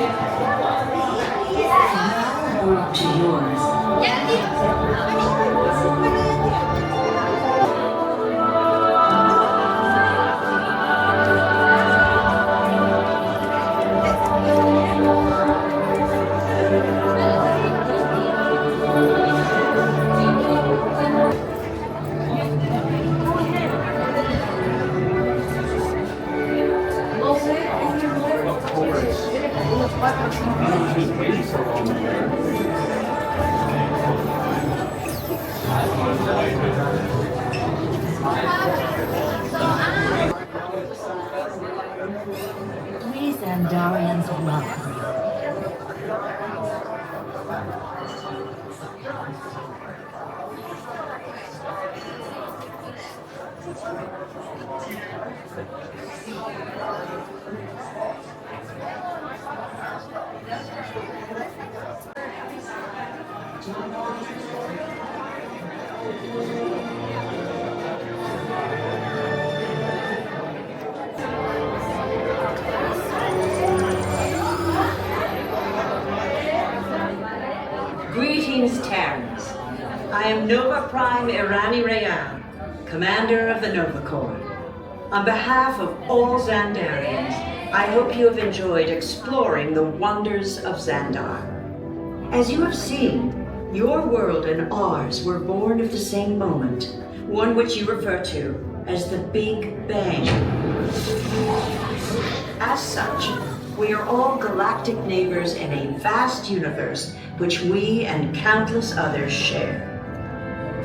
Now to yours. We Xandarians welcome you. Greetings, Terrans. I am Nova Prime Irani Rayan, commander of the Nova Corps. On behalf of all Xandarians, I hope you have enjoyed exploring the wonders of Xandar. As you have seen, your world and ours were born of the same moment, one which you refer to as the Big Bang. As such, we are all galactic neighbors in a vast universe which we and countless others share.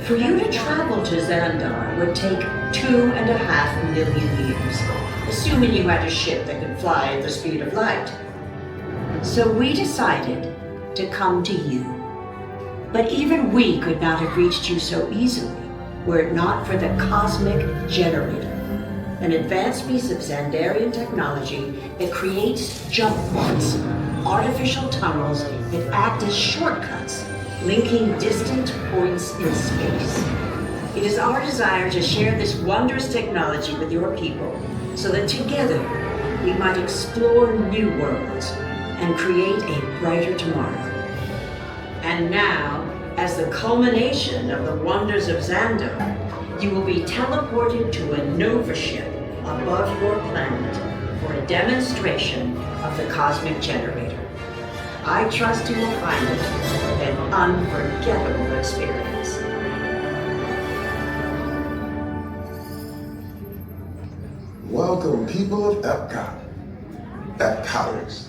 For you to travel to Xandar would take 2.5 million years, assuming you had a ship that could fly at the speed of light. So we decided to come to you. But even we could not have reached you so easily were it not for the Cosmic Generator, an advanced piece of Xandarian technology that creates jump points, artificial tunnels that act as shortcuts, linking distant points in space. It is our desire to share this wondrous technology with your people so that together we might explore new worlds and create a brighter tomorrow. And now, as the culmination of the wonders of Xandar, you will be teleported to a Nova ship above your planet for a demonstration of the Cosmic Generator. I trust you will find it an unforgettable experience. Welcome, people of Epcot, Epcoters,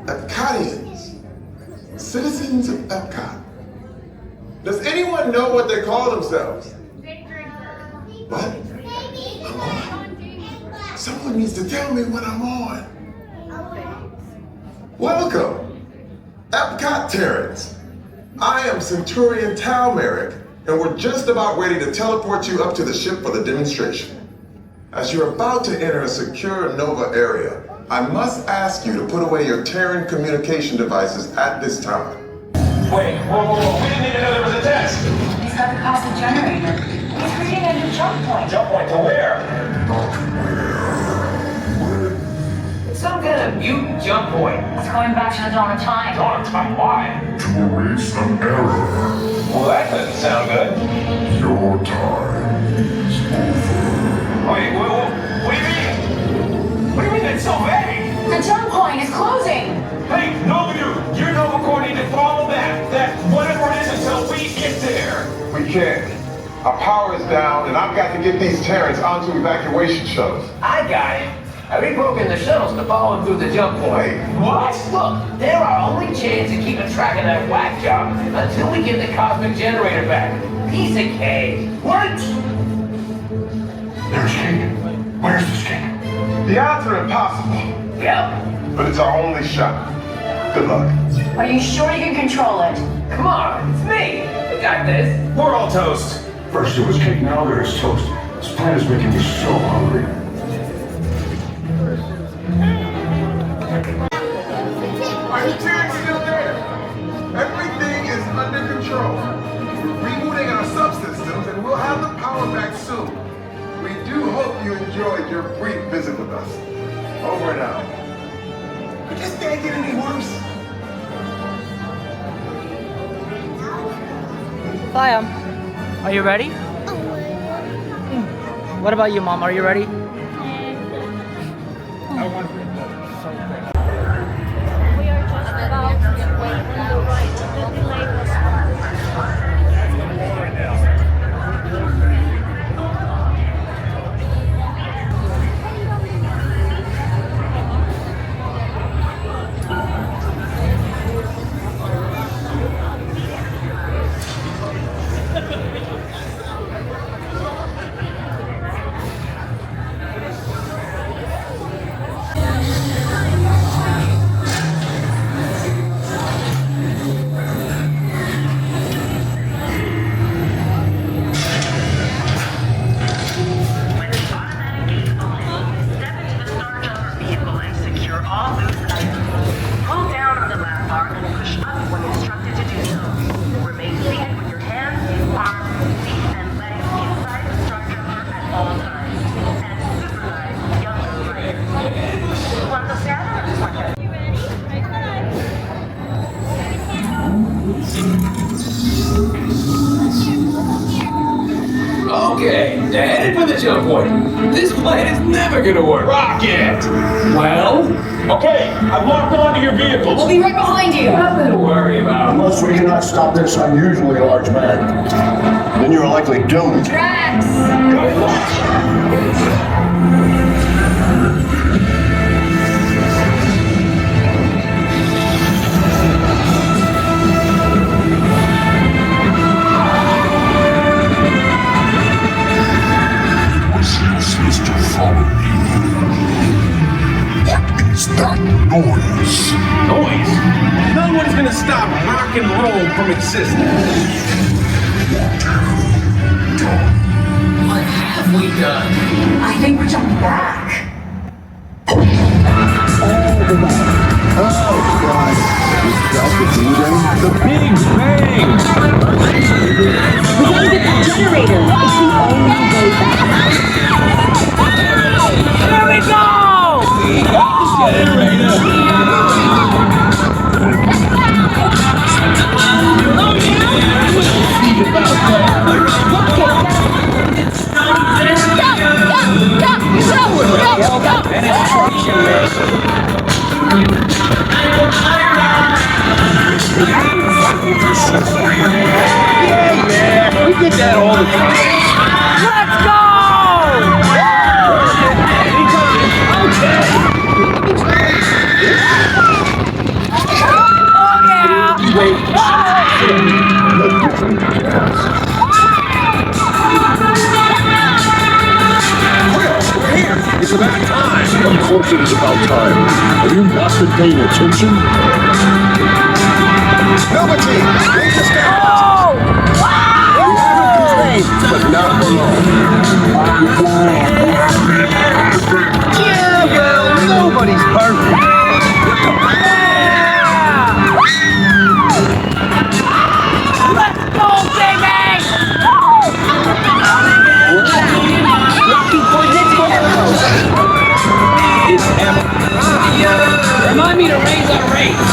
Epcotians, citizens of Epcot. Does anyone know what they call themselves? What? I'm on? Someone needs to tell me what I'm on. Welcome, Epcot Terrans. I am Centurion Tal Merrick, and we're just about ready to teleport you up to the ship for the demonstration. As you're about to enter a secure Nova area, I must ask you to put away your Terran communication devices at this time. Wait, whoa. We didn't even know there was a test. He's got the Cosmic Generator. He's creating a new jump point. Jump point to where? Some kind of mutant jump point. It's going back to the dawn of time. Dawn of time, why? To erase an error. Well, that doesn't sound good. Your time is over. Wait, what do you mean? What do you mean that's so vague? The jump point is closing. Hey, Nova dude, your Nova Corps need to follow that whatever it is until we get there. We can't. Our power is down, and I've got to get these Terrans onto evacuation shuttles. I got it. I rebroken the shuttles to follow him through the jump point. Wait. What? Look, they're our only chance of keeping track of that whack job until we get the Cosmic Generator back. Piece of cake. Wait! There's King. Where's this King? The odds are impossible, Yep. but it's our only shot. Good luck. Are you sure you can control it? Come on, it's me. We got this. We're all toast. First it was cake, now there's toast. This plan is making me so hungry. Are the Terrans still there? Everything is under control. We're rebooting our subsystems, and we'll have the power back soon. We do hope you enjoyed your brief visit with us. Over and out. this can't get any worse. Liam, are you ready? What about you, Mom? Are you ready? We are just about to wait on the right. The delay was Okay, headed for the jump point. This plan is never gonna work. Rocket! Well? Okay, I've locked onto your vehicles. We'll be right behind you. Nothing to worry about. Unless we cannot stop this unusually large man, then you're likely doomed. Drax! Good luck! That noise. Noise? No one's gonna stop rock and roll from existing. What have we done? I think we're jumping back. Oh, God. The Big Bang! We gotta get that generator. It's the only way back. Here we go! Yeah, we get that all the time. Let's go! It's about time. Of course it is about time. Have you not been paying attention? Velveteen, lead us down. But not for long. Yeah, well, nobody's perfect. Let's go, baby! It's Epcot. Remind me to raise our rates.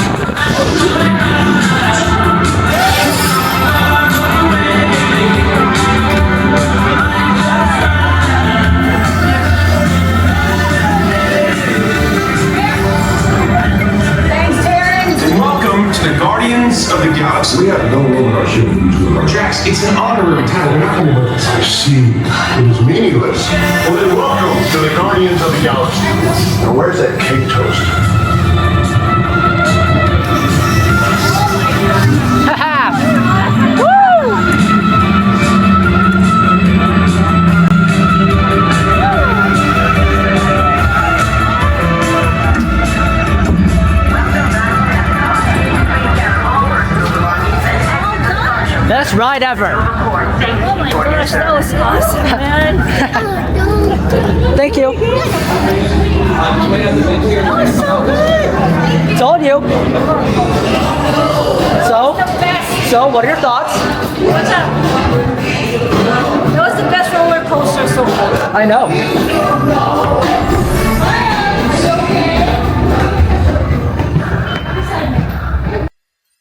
Thanks, Terrence. Welcome to the Guardians of the Galaxy. We have no room in our ship to use the Drax, it's an honorary title. We're not going to I see. It is meaningless. Well, then welcome to the Guardians of the Galaxy. Now where's that cake toast? Best ride ever. Oh my gosh, that was awesome, man. Thank you. That was so good. Told you. So what are your thoughts? What's up? That was the best roller coaster so far. I know.